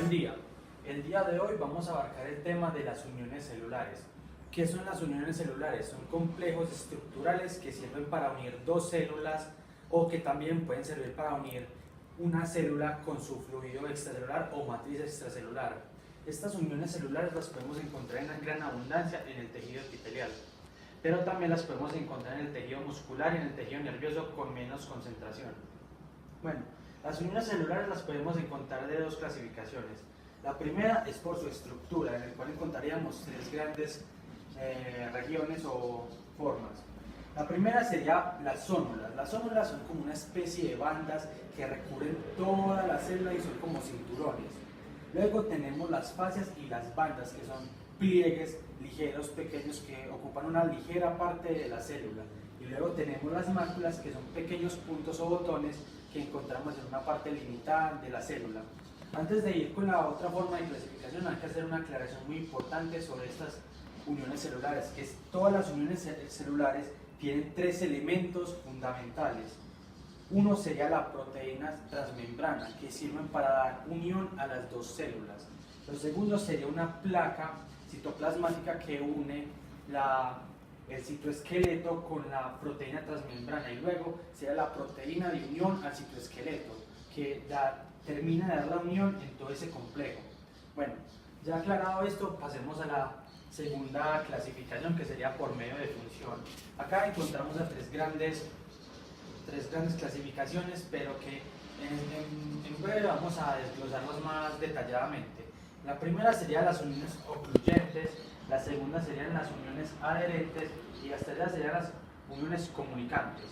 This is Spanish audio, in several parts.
Buen día. El día de hoy vamos a abarcar el tema de las uniones celulares. ¿Qué son las uniones celulares? Son complejos estructurales que sirven para unir dos células o que también pueden servir para unir una célula con su fluido extracelular o matriz extracelular. Estas uniones celulares las podemos encontrar en gran abundancia en el tejido epitelial, pero también las podemos encontrar en el tejido muscular y en el tejido nervioso con menos concentración. Bueno, las uniones celulares las podemos encontrar de dos clasificaciones. La primera es por su estructura, en la cual encontraríamos tres grandes regiones o formas. La primera sería las zónulas. Las zónulas son como una especie de bandas que recubren toda la célula y son como cinturones. Luego tenemos las fascias y las bandas, que son pliegues ligeros, pequeños, que ocupan una ligera parte de la célula. Y luego tenemos las máculas, que son pequeños puntos o botones que encontramos en una parte limitada de la célula. Antes de ir con la otra forma de clasificación, hay que hacer una aclaración muy importante sobre estas uniones celulares, que es todas las uniones celulares tienen tres elementos fundamentales. Uno sería la proteína transmembrana, que sirven para dar unión a las dos células. Lo segundo sería una placa citoplasmática que une el citoesqueleto con la proteína transmembrana, y luego sería la proteína de unión al citoesqueleto, que termina de dar la unión en todo ese complejo. Bueno, ya aclarado esto, pasemos a la segunda clasificación, que sería por medio de función. Acá encontramos a tres grandes clasificaciones, pero que en breve vamos a desglosarlas más detalladamente. La primera sería las uniones ocluyentes, la segunda serían las uniones adherentes y las terceras serían las uniones comunicantes.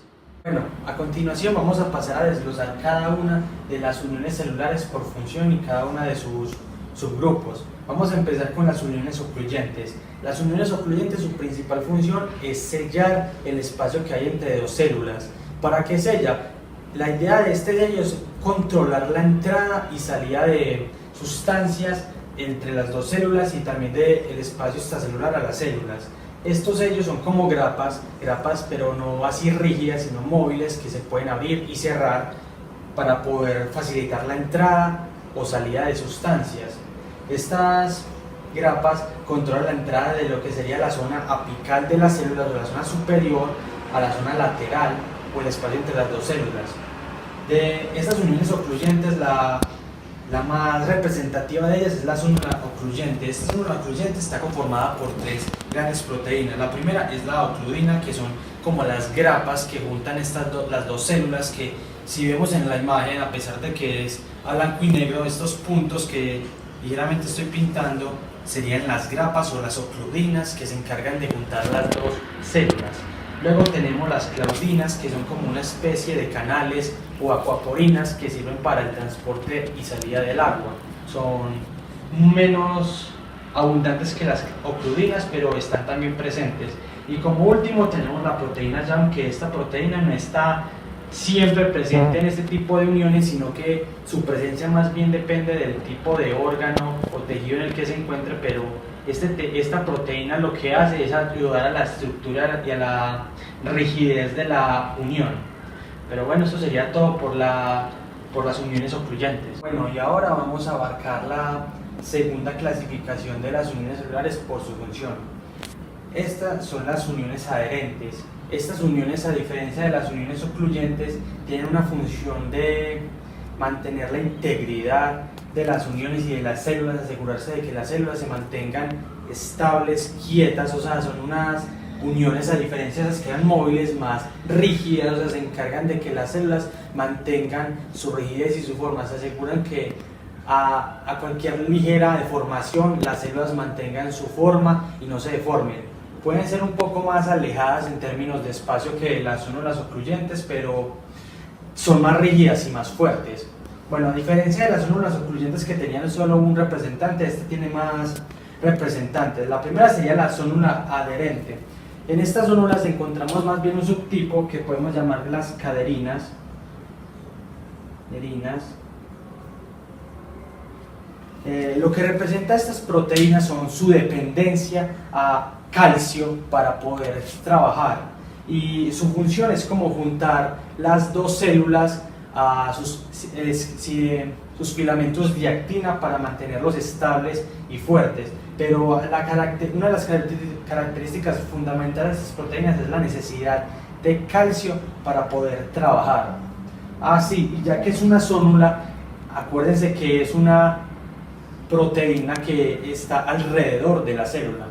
Bueno, a continuación vamos a pasar a desglosar cada una de las uniones celulares por función y cada una de sus subgrupos. Vamos a empezar con las uniones ocluyentes. Las uniones ocluyentes, su principal función es sellar el espacio que hay entre dos células. ¿Para qué sella? La idea de este sello es controlar la entrada y salida de sustancias entre las dos células y también del espacio extracelular a las células. Estos sellos son como grapas, pero no así rígidas, sino móviles, que se pueden abrir y cerrar para poder facilitar la entrada o salida de sustancias. Estas grapas controlan la entrada de lo que sería la zona apical de las células o la zona superior a la zona lateral o el espacio entre las dos células. De estas uniones ocluyentes, la más representativa de ellas es la zónula ocluyente. Esta zónula ocluyente está conformada por tres grandes proteínas. La primera es la ocludina, que son como las grapas que juntan las dos células, que si vemos en la imagen, a pesar de que es a blanco y negro, estos puntos que ligeramente estoy pintando serían las grapas o las ocludinas, que se encargan de juntar las dos células. Luego tenemos las claudinas, que son como una especie de canales o acuaporinas que sirven para el transporte y salida del agua. Son menos abundantes que las ocludinas, pero están también presentes. Y como último tenemos la proteína YAM, que esta proteína no está siempre presente en este tipo de uniones, sino que su presencia más bien depende del tipo de órgano o tejido en el que se encuentre, pero esta proteína lo que hace es ayudar a la estructura y a la rigidez de la unión. Pero bueno, esto sería todo por las uniones ocluyentes. Bueno, y ahora vamos a abarcar la segunda clasificación de las uniones celulares por su función. Estas son las uniones adherentes. Estas uniones, a diferencia de las uniones ocluyentes, tienen una función de mantener la integridad de las uniones y de las células, asegurarse de que las células se mantengan estables, quietas, o sea, son unas uniones, a diferencia de las que eran móviles, más rígidas, o sea, se encargan de que las células mantengan su rigidez y su forma, se aseguran que a cualquier ligera deformación las células mantengan su forma y no se deformen. Pueden ser un poco más alejadas en términos de espacio que las zónulas ocluyentes, pero son más rígidas y más fuertes. Bueno, a diferencia de las zónulas ocluyentes que tenían solo un representante, este tiene más representantes. La primera sería la zónula adherente. En estas zónulas encontramos más bien un subtipo que podemos llamar las caderinas. Lo que representa a estas proteínas son su dependencia a calcio para poder trabajar, y su función es como juntar las dos células a sus filamentos de actina para mantenerlos estables y fuertes. Pero una de las características fundamentales de estas proteínas es la necesidad de calcio para poder trabajar. Y ya que es una sonula, acuérdense que es una proteína que está alrededor de la célula.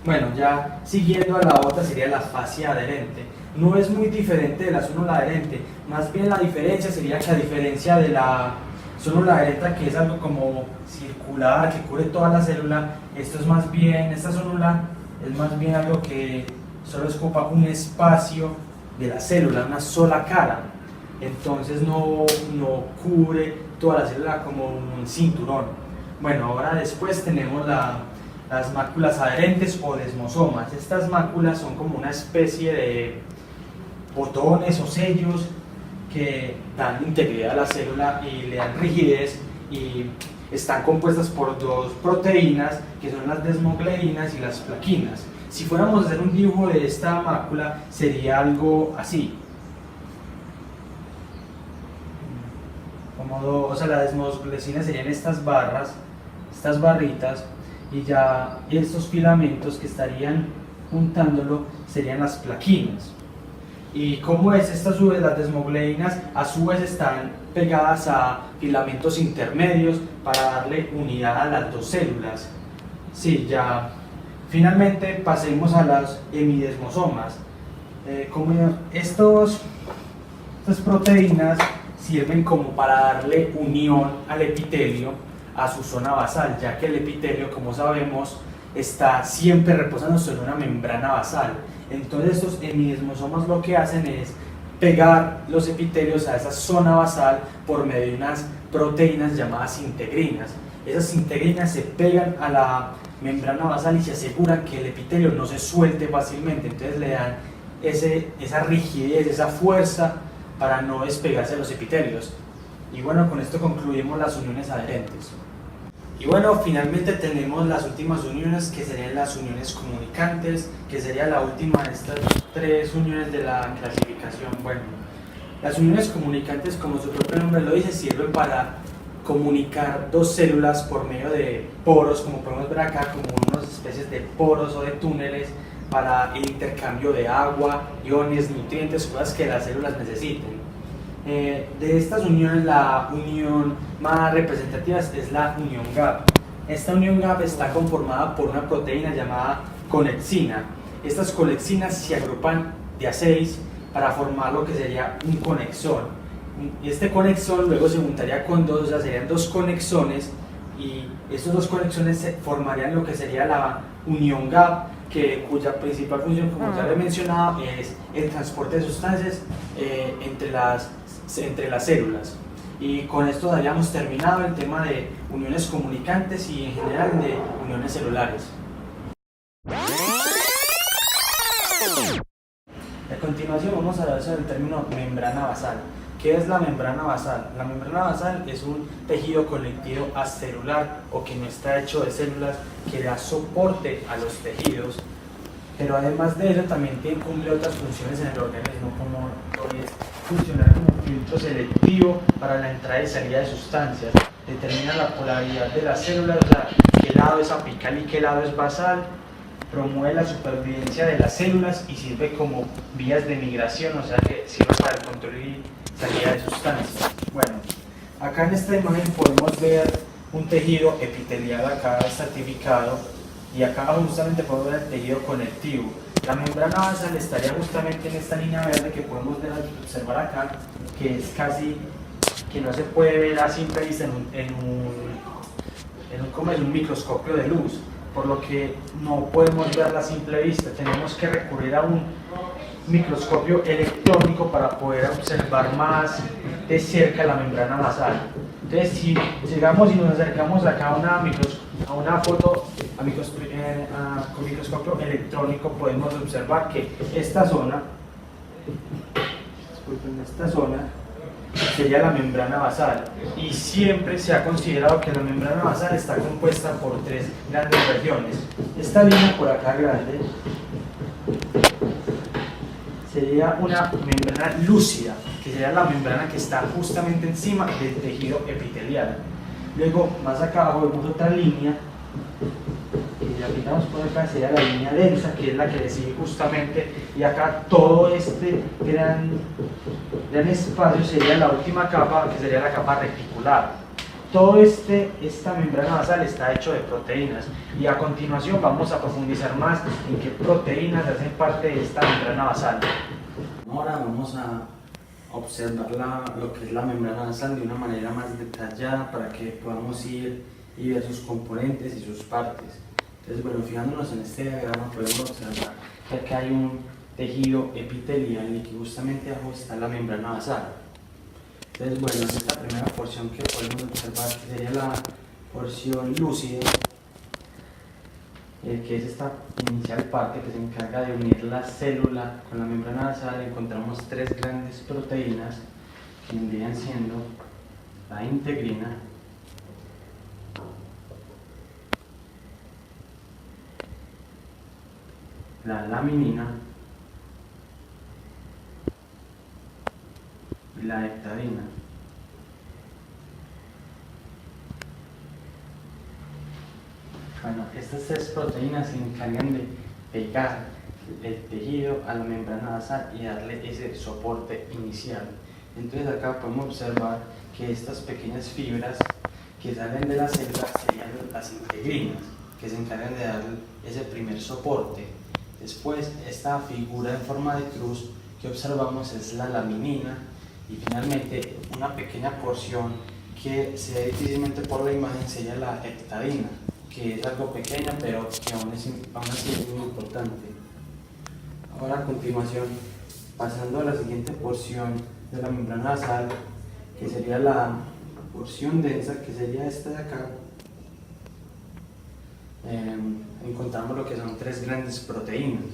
Bueno, ya siguiendo a la otra sería la fascia adherente. No es muy diferente de la sonula adherente, más bien la diferencia sería que a diferencia de la sonula adherente, que es algo como circular, que cubre toda la célula, esta sonula es más bien algo que solo ocupa un espacio de la célula, una sola cara. Entonces no cubre toda la célula como un cinturón. Bueno, ahora después tenemos las máculas adherentes o desmosomas. Estas máculas son como una especie de botones o sellos que dan integridad a la célula y le dan rigidez, y están compuestas por dos proteínas que son las desmogleínas y las plaquinas. Si fuéramos a hacer un dibujo de esta mácula sería algo así. La desmoglecina serían estas barras, estas barritas, y ya estos filamentos que estarían juntándolo serían las plaquinas. Y como es, las desmogleínas a su vez están pegadas a filamentos intermedios para darle unidad a las dos células. Finalmente pasemos a las hemidesmosomas. Estas proteínas sirven como para darle unión al epitelio a su zona basal, ya que el epitelio, como sabemos, está siempre reposando sobre una membrana basal. Entonces estos hemidesmosomas lo que hacen es pegar los epitelios a esa zona basal por medio de unas proteínas llamadas integrinas. Esas integrinas se pegan a la membrana basal y se aseguran que el epitelio no se suelte fácilmente, entonces le dan esa rigidez, esa fuerza para no despegarse de los epitelios. Y bueno, con esto concluimos las uniones adherentes. Y bueno, finalmente tenemos las últimas uniones, que serían las uniones comunicantes, que sería la última de estas tres uniones de la clasificación. Bueno, las uniones comunicantes, como su propio nombre lo dice, sirven para comunicar dos células por medio de poros, como podemos ver acá, como unas especies de poros o de túneles para el intercambio de agua, iones, nutrientes, cosas que las células necesiten. De estas uniones, la unión más representativa es la unión GAP. Esta unión GAP está conformada por una proteína llamada conexina. Estas conexinas se agrupan de a 6 para formar lo que sería un conexón. Este conexón luego se juntaría con dos, o sea, serían dos conexones, y estos dos conexones formarían lo que sería la unión GAP, cuya principal función, como ya lo he mencionado, es el transporte de sustancias entre las células. Y con esto habíamos terminado el tema de uniones comunicantes y en general de uniones celulares. A continuación vamos a hablar sobre el término membrana basal. ¿Qué es la membrana basal? La membrana basal es un tejido conectivo acelular o que no está hecho de células, que da soporte a los tejidos, pero además de eso también cumple otras funciones en el organismo, como funcionar como filtro selectivo para la entrada y salida de sustancias, determina la polaridad de las células, o sea, qué lado es apical y qué lado es basal, promueve la supervivencia de las células y sirve como vías de migración, o sea que sirve para el control y salida de sustancias. Bueno, acá en esta imagen podemos ver un tejido epitelial acá estratificado, y acá justamente podemos ver el tejido conectivo. La membrana basal estaría justamente en esta línea verde que podemos observar acá, que es casi que no se puede ver a simple vista en un microscopio de luz, por lo que no podemos verla a simple vista. Tenemos que recurrir a un microscopio electrónico para poder observar más de cerca la membrana basal. Entonces, si llegamos y nos acercamos acá a una foto con microscopio electrónico, podemos observar que esta zona sería la membrana basal, y siempre se ha considerado que la membrana basal está compuesta por tres grandes regiones. Esta línea por acá grande sería una membrana lúcida, que sería la membrana que está justamente encima del tejido epitelial. Luego, más acá abajo vemos otra línea, que si la pintamos por acá sería la línea densa, que es la que le sigue justamente, y acá todo este gran espacio sería la última capa, que sería la capa reticular. Todo esta membrana basal está hecho de proteínas, y a continuación vamos a profundizar más en qué proteínas hacen parte de esta membrana basal. Ahora vamos a observar lo que es la membrana basal de una manera más detallada para que podamos ir y ver sus componentes y sus partes. Entonces, bueno, fijándonos en este diagrama podemos observar que acá hay un tejido epitelial y que justamente abajo está la membrana basal. Entonces, bueno, esta primera porción que podemos observar sería la porción lúcida, que es esta inicial parte que se encarga de unir la célula con la membrana basal. Encontramos tres grandes proteínas que vendrían siendo la integrina, la laminina y la heptadina. Bueno, estas tres proteínas se encargan de pegar el tejido a la membrana basal y darle ese soporte inicial. Entonces acá podemos observar que estas pequeñas fibras que salen de la célula serían las integrinas, que se encargan de dar ese primer soporte. Después, esta figura en forma de cruz que observamos es la laminina, y finalmente una pequeña porción que se ve difícilmente por la imagen sería la heptadina, que es algo pequeña pero que aún así es muy importante. Ahora, a continuación, pasando a la siguiente porción de la membrana basal, que sería la porción densa, que sería esta de acá, encontramos lo que son tres grandes proteínas,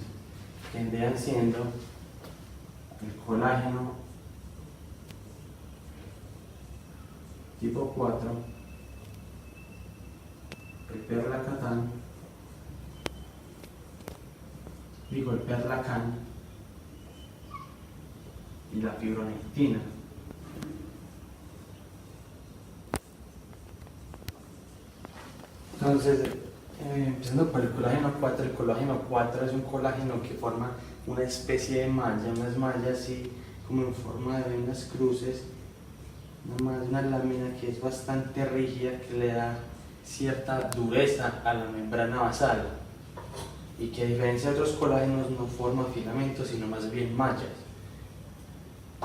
que vendrían siendo el colágeno tipo 4, el perlacatán, el perlacán y la fibronectina. Entonces, empezando por el colágeno 4 es un colágeno que forma una especie de malla, unas mallas así como en forma de unas cruces, una lámina que es bastante rígida, que le da cierta dureza a la membrana basal, y que a diferencia de otros colágenos no forma filamentos sino más bien mallas.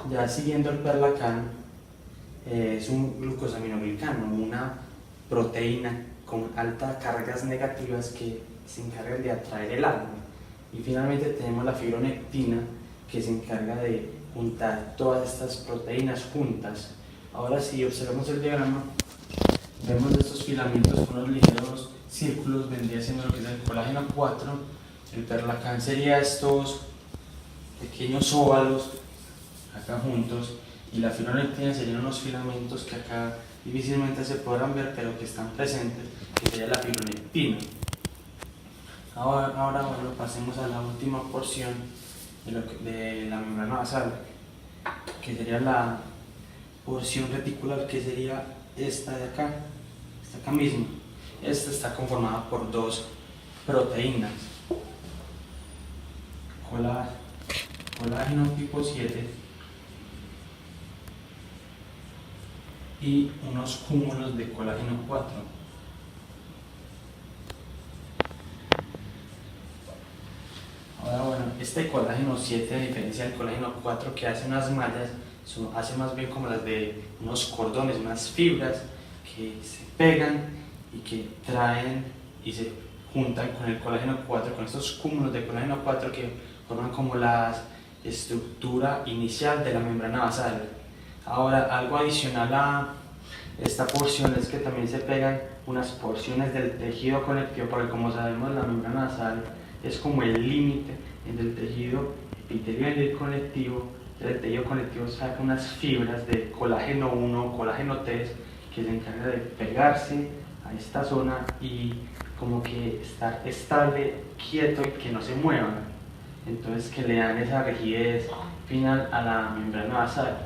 Ya siguiendo el perlacán, es un glucosaminoglicano, una proteína con altas cargas negativas que se encargan de atraer el agua. Y finalmente tenemos la fibronectina, que se encarga de juntar todas estas proteínas juntas. Ahora, si observamos el diagrama, vemos estos filamentos con unos ligeros círculos, vendría siendo lo que es el colágeno 4, el perlacán sería estos pequeños óvalos acá juntos, y la fibronectina serían unos filamentos que acá difícilmente se podrán ver pero que están presentes, que sería la fibronectina. Ahora bueno, pasemos a la última porción de la membrana basal, que sería la porción reticular, que sería esta de acá, esta acá mismo. Esta está conformada por dos proteínas, colágeno tipo 7 y unos cúmulos de colágeno 4. Ahora bueno, este colágeno 7, a diferencia del colágeno 4 que hace unas mallas, hace más bien como las de unos cordones, unas fibras que se pegan y que traen y se juntan con el colágeno 4, con estos cúmulos de colágeno 4 que forman como la estructura inicial de la membrana basal. Ahora, algo adicional a esta porción es que también se pegan unas porciones del tejido conectivo, porque como sabemos la membrana basal es como el límite entre el tejido epitelial y el conectivo. El tejido conectivo saca unas fibras de colágeno 1, colágeno 3, que se encarga de pegarse a esta zona y como que estar estable, quieto y que no se muevan. Entonces, que le dan esa rigidez final a la membrana basal.